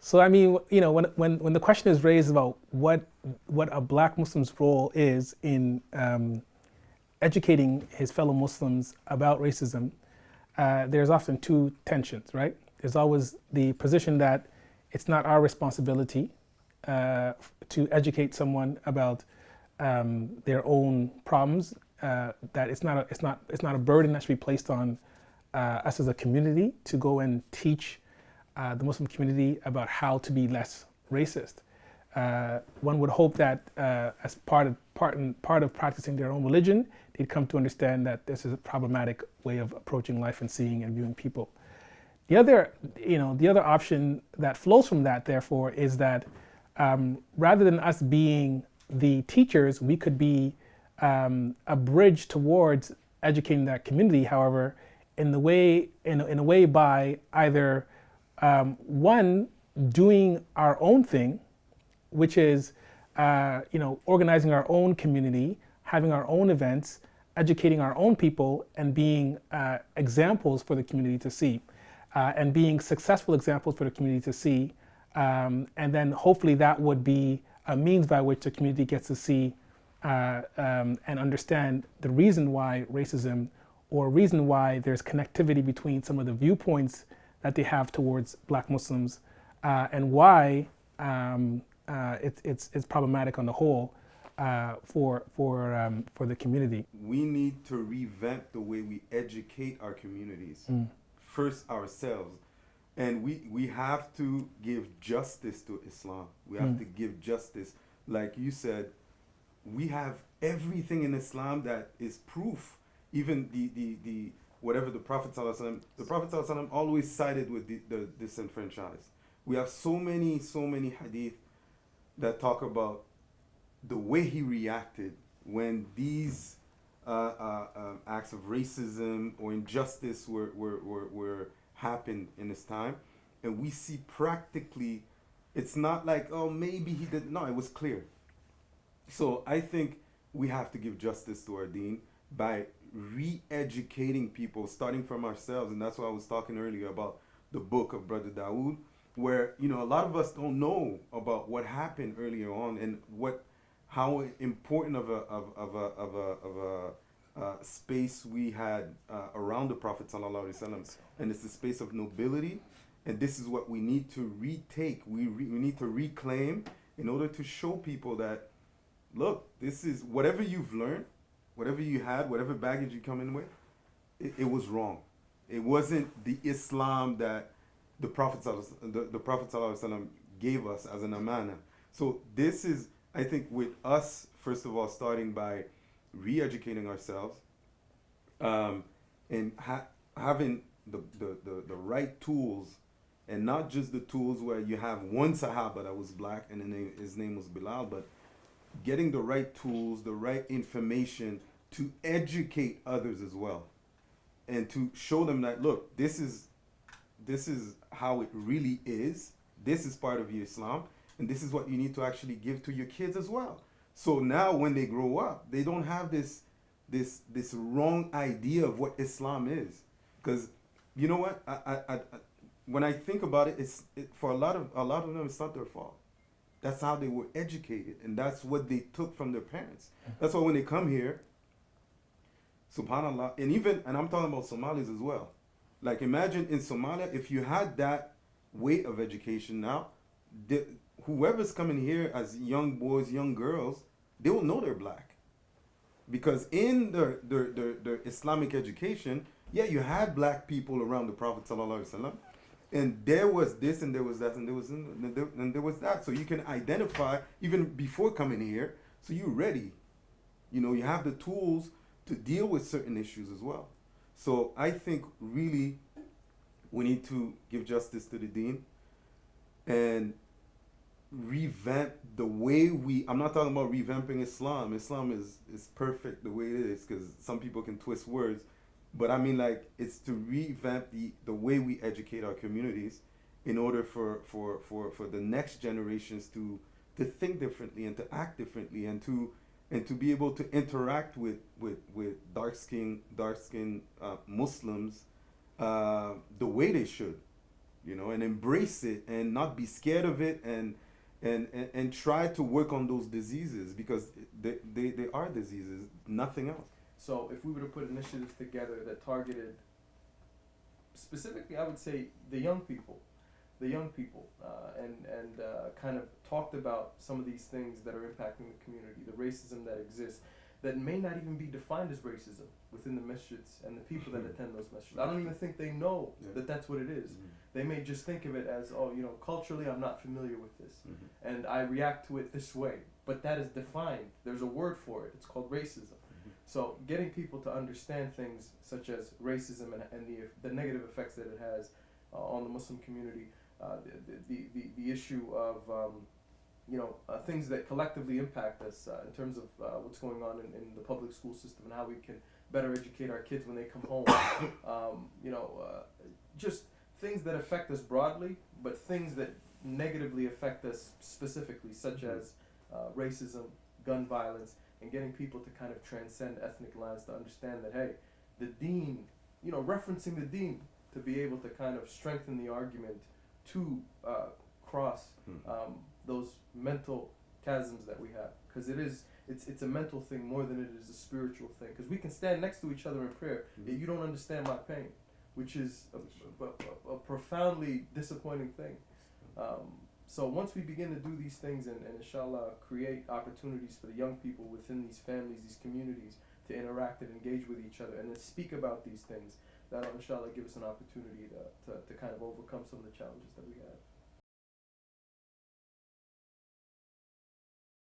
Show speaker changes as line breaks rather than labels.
So I mean, when the question is raised about what a black Muslim's role is in educating his fellow Muslims about racism, there's often two tensions, right? There's always the position that it's not our responsibility to educate someone about their own problems. That it's not a burden that should be placed on us as a community to go and teach the Muslim community about how to be less racist. One would hope that as part of practicing their own religion, they'd come to understand that this is a problematic way of approaching life and seeing and viewing people. The other option that flows from that, therefore, is that rather than us being the teachers, we could be a bridge towards educating that community. However, in a way by either one, doing our own thing, which is organizing our own community, having our own events, educating our own people, and being examples for the community to see, and being successful examples for the community to see, and then hopefully that would be a means by which the community gets to see and understand the reason why racism, or reason why there's connectivity between some of the viewpoints that they have towards black Muslims, and why it's problematic on the whole for the community.
We need to revamp the way we educate our communities, first ourselves. And we have to give justice to Islam. We have to give justice. Like you said, we have everything in Islam that is proof. Even the whatever the Prophet ﷺ always sided with the disenfranchised. We have so many hadith that talk about the way he reacted when these acts of racism or injustice were happened in his time. And we see practically, it's not like, oh, maybe he did. No, it was clear. So I think we have to give justice to our deen by re-educating people, starting from ourselves. And that's why I was talking earlier about the book of Brother Dawood, where a lot of us don't know about what happened earlier on, and how important of a space we had around the Prophet ﷺ. And it's the space of nobility, and this is what we need to retake. We need to reclaim in order to show people that, look, this is whatever you've learned, whatever you had, whatever baggage you come in with, it was wrong. It wasn't the Islam that the Prophet ﷺ gave us as an amana. So this is, I think, with us, first of all, starting by re-educating ourselves, and having the right tools, and not just the tools where you have one Sahaba that was black and his name was Bilal, but getting the right tools, the right information to educate others as well, and to show them that, look, this is how it really is. This is part of your Islam, and this is what you need to actually give to your kids as well. So now when they grow up, they don't have this wrong idea of what Islam is. Because you know what? I when I think about it, for a lot of them, it's not their fault. That's how they were educated, and that's what they took from their parents. That's why when they come here, subhanallah, and I'm talking about Somalis as well. Like, imagine in Somalia, if you had that way of education now, whoever's coming here as young boys, young girls, they will know they're black. Because in their Islamic education, yeah, you had black people around the Prophet ﷺ, and there was this, and there was that, and there was that. So you can identify even before coming here. So you're ready. You have the tools to deal with certain issues as well. So I think really we need to give justice to the deen and revamp the way I'm not talking about revamping Islam. Islam is perfect the way it is, because some people can twist words. But I mean, like, it's to revamp the way we educate our communities in order for the next generations to think differently and to act differently, and to be able to interact with dark skin Muslims the way they should. you know, and embrace it and not be scared of it, and try to work on those diseases, because they are diseases, nothing else.
So if we were to put initiatives together that targeted specifically, I would say the young people, and kind of talked about some of these things that are impacting the community, the racism that exists, that may not even be defined as racism within the masjids and the people that attend those masjids. I don't even think they know that that's what it is. They may just think of it as, oh, you know, culturally I'm not familiar with this, and I react to it this way. But that is defined. There's a word for it. It's called racism. So getting people to understand things such as racism and the negative effects that it has on the Muslim community, the issue of things that collectively impact us in terms of what's going on in the public school system and how we can better educate our kids when they come home. Just things that affect us broadly, but things that negatively affect us specifically, such as racism, gun violence, and getting people to kind of transcend ethnic lines to understand that, hey, the deen, referencing the deen to be able to kind of strengthen the argument to cross those mental chasms that we have, because it's a mental thing more than it is a spiritual thing, because we can stand next to each other in prayer, yet you don't understand my pain, which is a profoundly disappointing thing. So once we begin to do these things and inshallah create opportunities for the young people within these families, these communities, to interact and engage with each other and then speak about these things, that'll inshallah give us an opportunity to kind of overcome some of the challenges that we have.